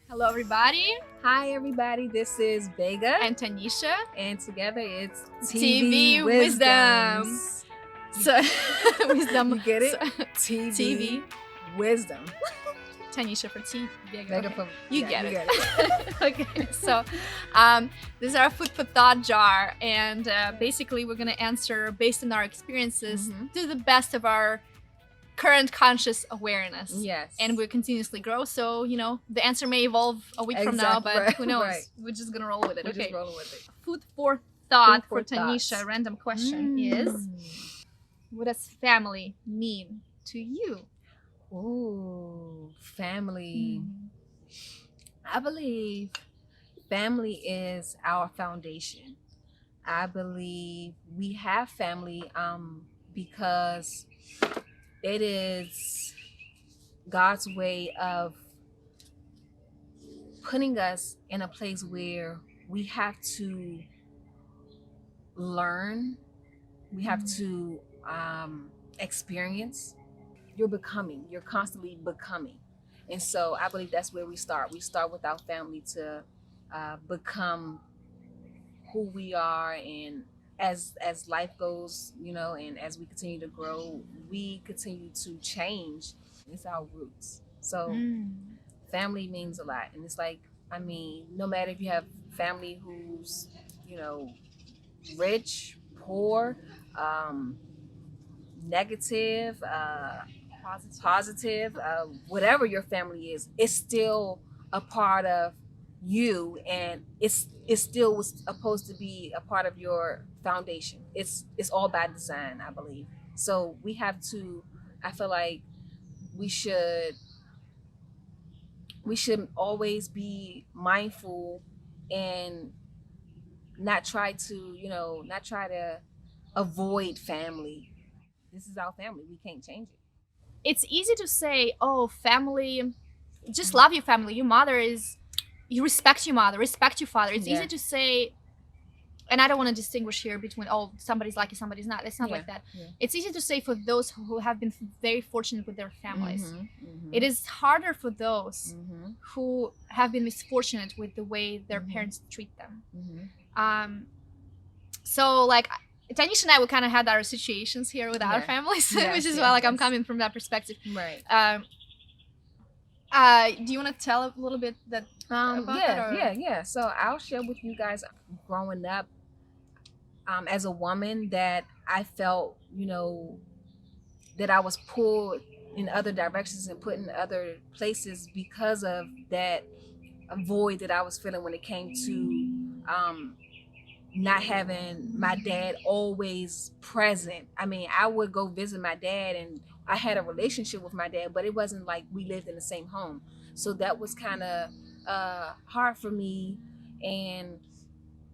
Hello, everybody. Hi, everybody. This is Vega. And Tonnechia. And together it's TV Wisdom. So, wisdom. You get it? So, TV Wisdom. Tonnechia for T. Vega okay. for, You yeah, get you it. get it. Okay, so this is our food for thought jar, and basically we're gonna answer based on our experiences to the best of our current conscious awareness. Yes. And we continuously grow, so the answer may evolve a week from now, but right, who knows? right. We're just gonna roll with it. We're okay. just rolling with it. Food for thought Food for for Tonnechia. thoughts. Random question is: what does family mean to you? Ooh, family. I believe family is our foundation. I believe we have family because it is God's way of putting us in a place where we have to learn, we have to experience. You're constantly becoming. And so I believe that's where we start. We start with our family to become who we are, and as life goes, and as we continue to grow, we continue to change. It's our roots. So family means a lot. And it's like, no matter if you have family who's, rich, poor, negative, positive, whatever your family is, it's still a part of you, and it's still was supposed to be a part of your foundation. It's all by design, I believe. So we have to, I feel like we should always be mindful and not try to avoid family. This is our family. We can't change it. It's easy to say, oh, family, just love your family. Your mother is, you respect your mother, respect your father. It's easy to say, and I don't want to distinguish here between, oh, somebody's lucky, somebody's not. It's not like that. It's easy to say for those who have been very fortunate with their families. It is harder for those who have been misfortunate with the way their parents treat them. So like Tonnechia and I, we kind of had our situations here with our families, which is why I'm coming from that perspective. Right. Do you want to tell a little bit about that? Yeah. So I'll share with you guys growing up as a woman, that I felt, that I was pulled in other directions and put in other places because of that void that I was feeling when it came to not having my dad always present. I would go visit my dad, and I had a relationship with my dad, but it wasn't like we lived in the same home. So that was kind of hard for me. And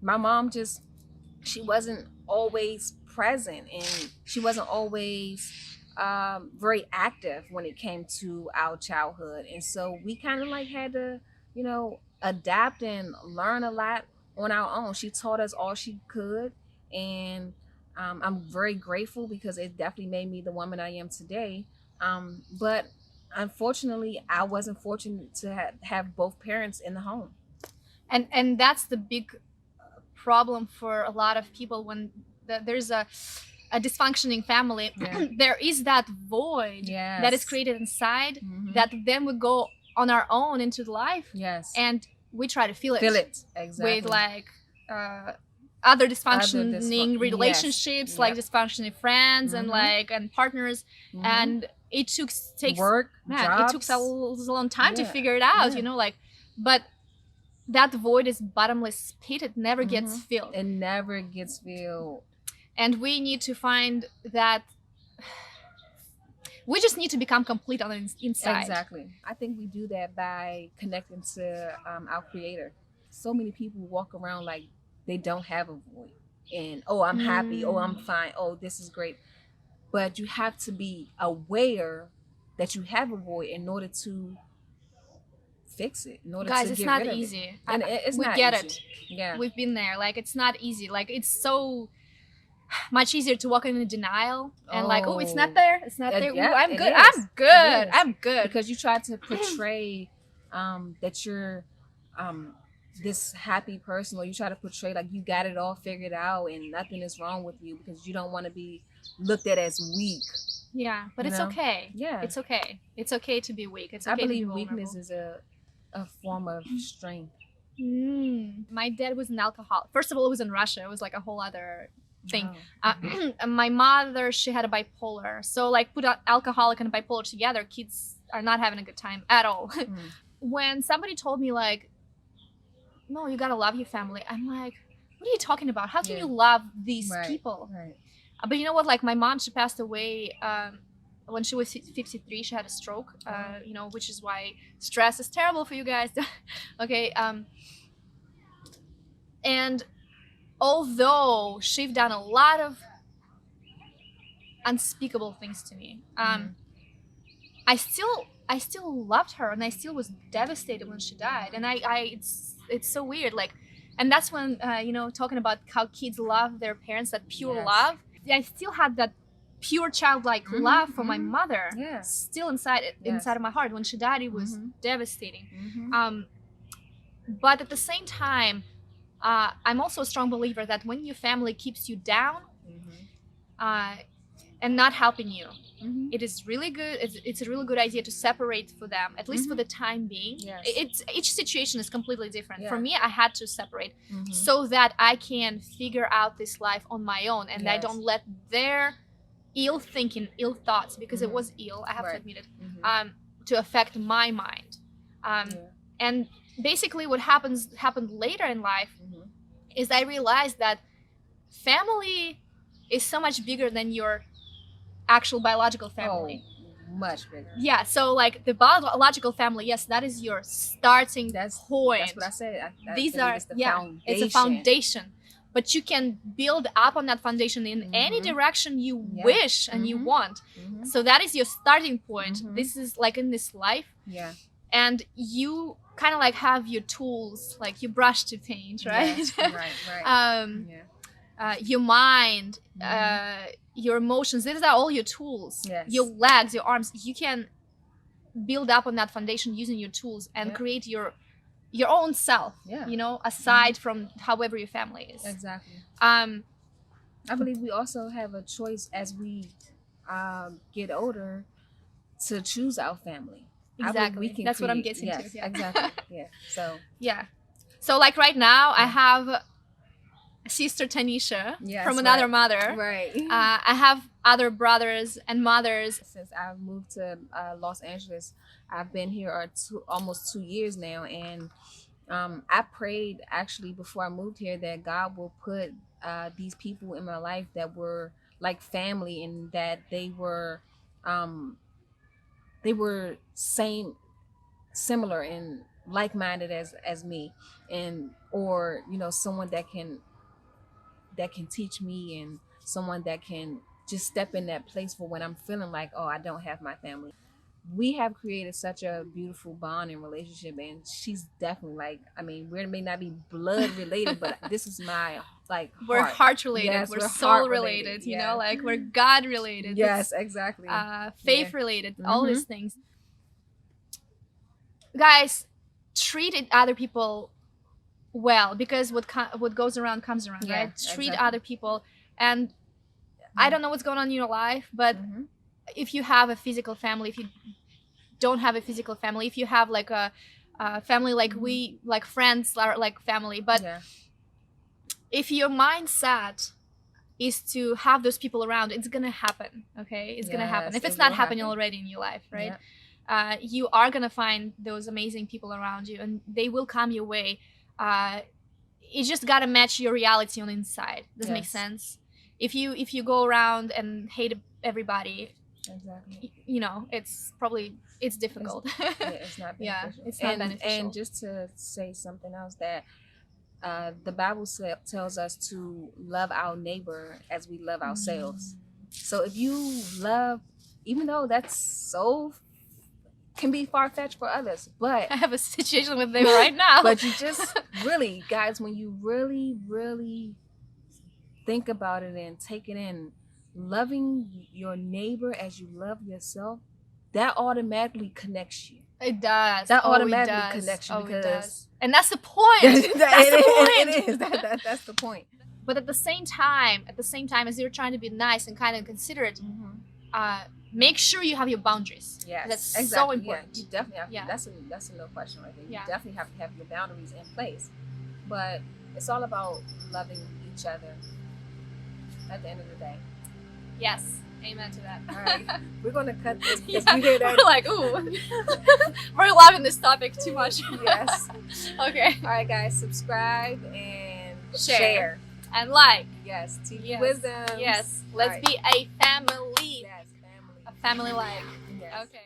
my mom she wasn't always present, and she wasn't always very active when it came to our childhood. And so we kind of like had to, adapt and learn a lot on our own. She taught us all she could, and I'm very grateful because it definitely made me the woman I am today. But unfortunately, I wasn't fortunate to have both parents in the home. And that's the big problem for a lot of people when there's a dysfunctioning family. There is that void that is created inside that then we go on our own into life. And we try to fill it exactly with like other dysfunctioning relationships, like dysfunctioning friends and partners. And it takes work, it took a long time to figure it out, but that void is bottomless pit. It never gets filled. It never gets filled. And we need to find that. We just need to become complete on the inside. Exactly. I think we do that by connecting to our Creator. So many people walk around like they don't have a void. And, oh, I'm happy. Oh, I'm fine. Oh, this is great. But you have to be aware that you have a void in order to fix it. In order Guys, to it's get not rid of easy. And it's we not get easy. it. Yeah. We've been there. Like, it's not easy. Like, it's so much easier to walk in denial and like, oh, it's not there. It's not there. Ooh, I'm good. I'm good. I'm good. Because you try to portray that you're um this happy person, or you try to portray like you got it all figured out and nothing is wrong with you, because you don't want to be looked at as weak. Yeah, but You it's know? okay. Yeah. It's okay. It's okay to be weak. It's I okay to be believe vulnerable. weakness is a form of strength. My dad was an alcoholic. First of all, it was in Russia. It was like a whole other thing. Wow. My mother, she had a bipolar. So like put alcoholic and bipolar together, kids are not having a good time at all. When somebody told me like, no, you gotta love your family, I'm like, what are you talking about? How can you love these people? Right. But you know what? Like my mom, she passed away when she was 53. She had a stroke. You know, which is why stress is terrible for you guys. Okay. And although she's done a lot of unspeakable things to me, I still loved her, and I still was devastated when she died. And it's so weird. Like, and that's when you know, talking about how kids love their parents, that pure love. I still had that pure childlike love for my mother still inside of my heart. When she died, it was devastating. But at the same time, I'm also a strong believer that when your family keeps you down and not helping you, it is really good. It's a really good idea to separate for them, at least for the time being. It's each situation is completely different. For me, I had to separate so that I can figure out this life on my own, and I don't let their ill thinking, ill thoughts, because it was ill, I have to admit it, to affect my mind. And basically what happened later in life is I realized that family is so much bigger than your actual biological family. Much bigger. Yeah, so like the biological family, yes, that is your starting point. That's what I said. These are foundation. It's a foundation. But you can build up on that foundation in any direction you wish and you want. So that is your starting point. This is like in this life. Yeah. And you kind of like have your tools, like your brush to paint, right? Yes, right. Your mind, your emotions, these are all your tools. Your legs, your arms, you can build up on that foundation using your tools and create your own self, you know, aside from however your family is. Exactly. I believe we also have a choice as we get older to choose our family. Exactly. That's what I'm getting to. Yeah. Exactly. Yeah. So like right now, I have sister Tonnechia from another mother. Right. I have other brothers and mothers. Since I've moved to Los Angeles, I've been here almost 2 years now, and I prayed actually before I moved here that God will put these people in my life that were like family, and that they were similar and like-minded as me, and or you know, someone that can teach me, and someone that can just step in that place for when I'm feeling like, oh, I don't have my family. We have created such a beautiful bond and relationship, and she's definitely like, I mean, we may not be blood related, but this is my like heart. We're heart related. Yes, we're soul related. You know, like we're God related. Yes, exactly. Faith related. All these things. Guys, treat other people well, because what goes around comes around, right? Treat other people, and I don't know what's going on in your life, but if you have a physical family, if you don't have a physical family, if you have like a family like we, like friends are like family, but if your mindset is to have those people around, it's gonna happen. Okay, it's gonna happen. If it's not happening already in your life, right? You are gonna find those amazing people around you, and they will come your way. You just gotta match your reality on the inside. Does it make sense? If you go around and hate everybody, you know, it's difficult. It's not beneficial. It's not beneficial. And just to say something else, that the Bible tells us to love our neighbor as we love ourselves. So if you love, even though that's can be far-fetched for others, but I have a situation with them right now. But you just really, guys, when you really think about it and take it in, loving your neighbor as you love yourself, that automatically connects you. It does. That Oh, it automatically does. connects you Oh, it because does. And that's the point. that's the point. It is. That's the point. But at the same time, as you're trying to be nice and kind and considerate, make sure you have your boundaries. Yes, That's exactly. so important. Yeah, you definitely have. Yeah. That's a no question right there. You Yeah. definitely have to have your boundaries in place. But it's all about loving each other. At the end of the day. Yes. Amen to that. All right, we're gonna cut this because Yeah, we hear that. we're like, ooh, we're loving this topic too much. Yes. Okay. All right, guys, subscribe and Share. And like. Yes. TV Yes. wisdom. Yes. Let's be a family. Yes, family. A family like. Yes. Okay.